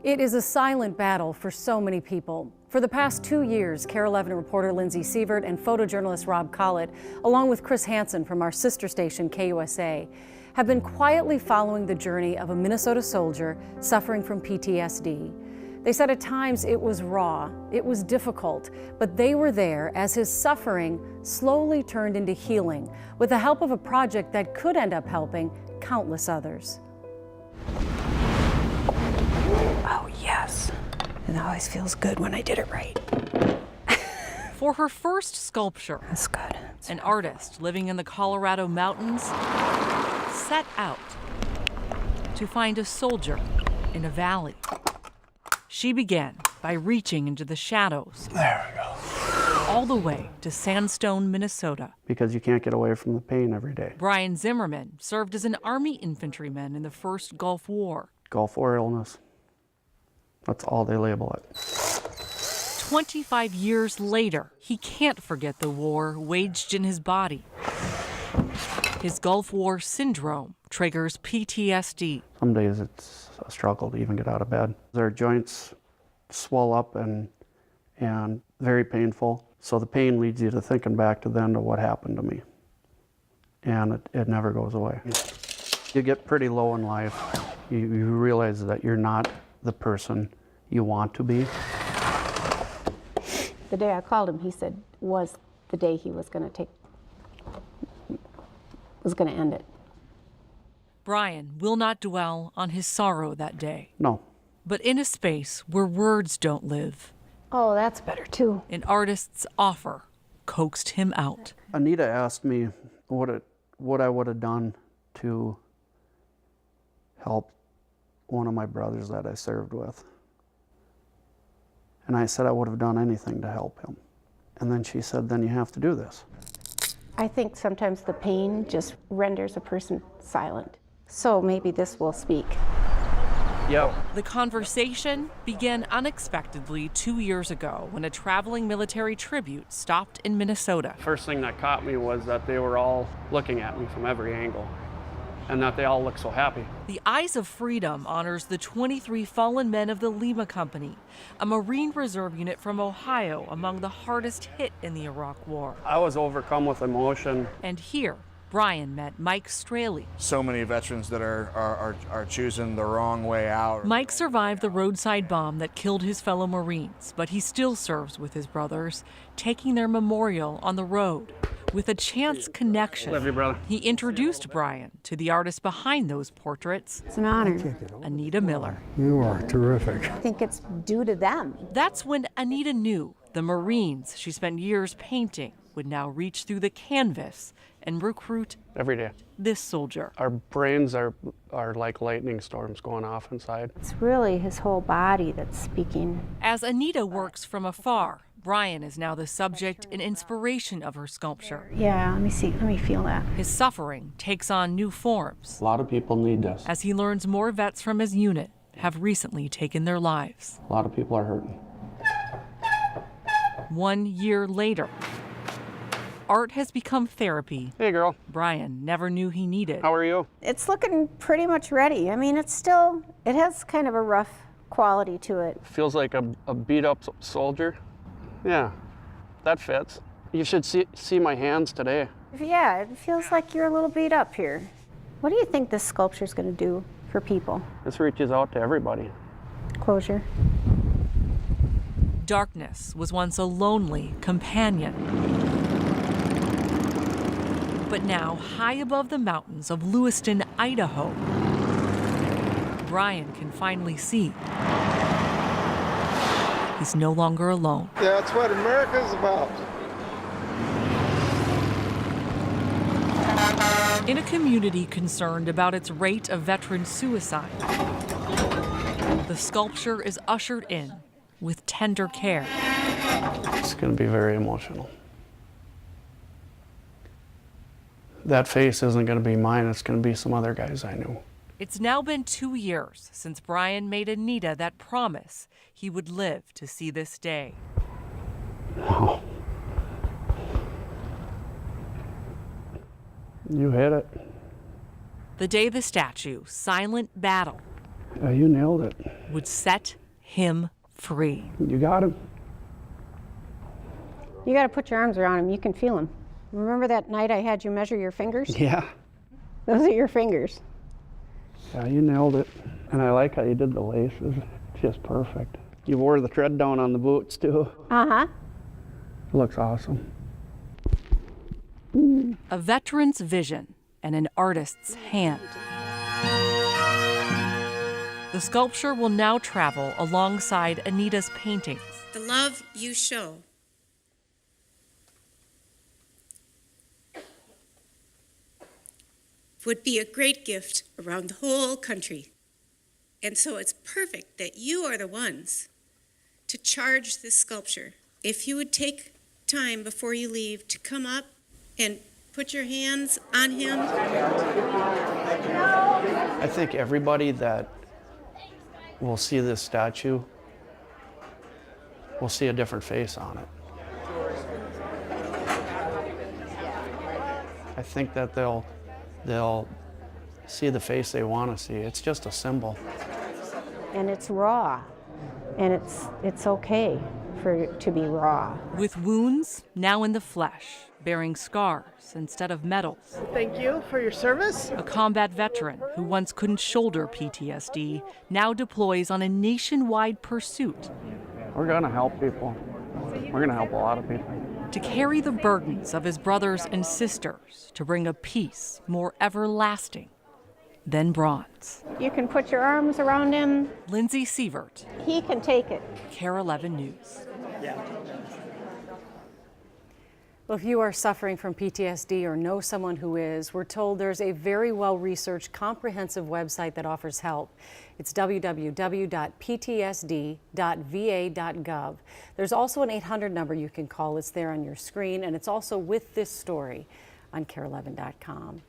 It is a silent battle for so many people. For the past 2 years, KARE 11 reporter Lindsey Seavert and photojournalist Rob Collett, along with Chris Hansen from our sister station KUSA, have been quietly following the journey of a Minnesota soldier suffering from PTSD. They said at times it was raw, it was difficult, but they were there as his suffering slowly turned into healing with the help of a project that could end up helping countless others. Oh, yes. It always feels good when I did it right. For her first sculpture, That's good. an artist living in the Colorado mountains set out to find a soldier in a valley. She began by reaching into the shadows. There we go. All the way to Sandstone, Minnesota. Because you can't get away from the pain every day. Brian Zimmerman served as an Army infantryman in the First Gulf War. Gulf War illness. That's all they label it. 25 years later, he can't forget the war waged in his body. His Gulf War syndrome triggers PTSD. Some days it's a struggle to even get out of bed. Their joints swell up and very painful. So the pain leads you to thinking back to then to what happened to me. And it never goes away. You get pretty low in life. You realize that you're not the person you want to be. The day I called him, he said, was the day he was going to end it. Brian will not dwell on his sorrow that day. No. But in a space where words don't live, Oh, that's better too. an artist's offer coaxed him out. Anita asked me what I would have done to help one of my brothers that I served with. And I said I would have done anything to help him. And then she said, then you have to do this. I think sometimes the pain just renders a person silent. So maybe this will speak. Yep. The conversation began unexpectedly 2 years ago when a traveling military tribute stopped in Minnesota. First thing that caught me was that they were all looking at me from every angle and that they all looked so happy. The Eyes of Freedom honors the 23 fallen men of the Lima Company, a Marine Reserve unit from Ohio among the hardest hit in the Iraq War. I was overcome with emotion. And here, Brian met Mike Straley. So many veterans that are choosing the wrong way out. Mike survived the roadside bomb that killed his fellow Marines, but he still serves with his brothers, taking their memorial on the road. With a chance connection, Love you, brother. he introduced Brian to the artist behind those portraits, It's an honor. Anita Miller. You are terrific. I think it's due to them. That's when Anita knew the Marines she spent years painting would now reach through the canvas and recruit Every day. this soldier. Our brains are like lightning storms going off inside. It's really his whole body that's speaking. As Anita works from afar, Brian is now the subject and inspiration of her sculpture. Yeah, let me see. Let me feel that. His suffering takes on new forms A lot of people need this. as he learns more vets from his unit have recently taken their lives. A lot of people are hurting. 1 year later, art has become therapy Hey, girl. Brian never knew he needed. How are you? It's looking pretty much ready. I mean, it has kind of a rough quality to it. Feels like a beat up soldier. Yeah, that fits. You should see my hands today. Yeah, it feels like you're a little beat up here. What do you think this sculpture's going to do for people? This reaches out to everybody. Closure. Darkness was once a lonely companion. But now, high above the mountains of Lewiston, Idaho, Brian can finally see he's no longer alone. That's what America's about. In a community concerned about its rate of veteran suicide, the sculpture is ushered in with tender care. It's going to be very emotional. That face isn't going to be mine, it's going to be some other guys I knew. It's now been 2 years since Brian made Anita that promise he would live to see this day. Wow. You hit it. The day the statue, Silent Battle, You nailed it. would set him free. You got him. You got to put your arms around him. You can feel him. Remember that night I had you measure your fingers? Yeah. Those are your fingers. Yeah, you nailed it. And I like how you did the laces. Just perfect. You wore the tread down on the boots too. Uh-huh. It looks awesome. A veteran's vision and an artist's hand. The sculpture will now travel alongside Anita's paintings. The love you show would be a great gift around the whole country. And so it's perfect that you are the ones to charge this sculpture. If you would take time before you leave to come up and put your hands on him. I think everybody that will see this statue will see a different face on it. I think that they'll see the face they want to see. It's just a symbol. And it's raw. And it's okay for it to be raw. With wounds now in the flesh, bearing scars instead of medals. Thank you for your service. A combat veteran who once couldn't shoulder PTSD now deploys on a nationwide pursuit We're going to help people. We're going to help a lot of people. to carry the burdens of his brothers and sisters to bring a peace more everlasting than bronze. You can put your arms around him. Lindsey Seavert, He can take it. KARE 11 News. Well, if you are suffering from PTSD or know someone who is, we're told there's a very well-researched, comprehensive website that offers help. It's www.ptsd.va.gov. There's also an 800 number you can call. It's there on your screen, and it's also with this story on KARE11.com.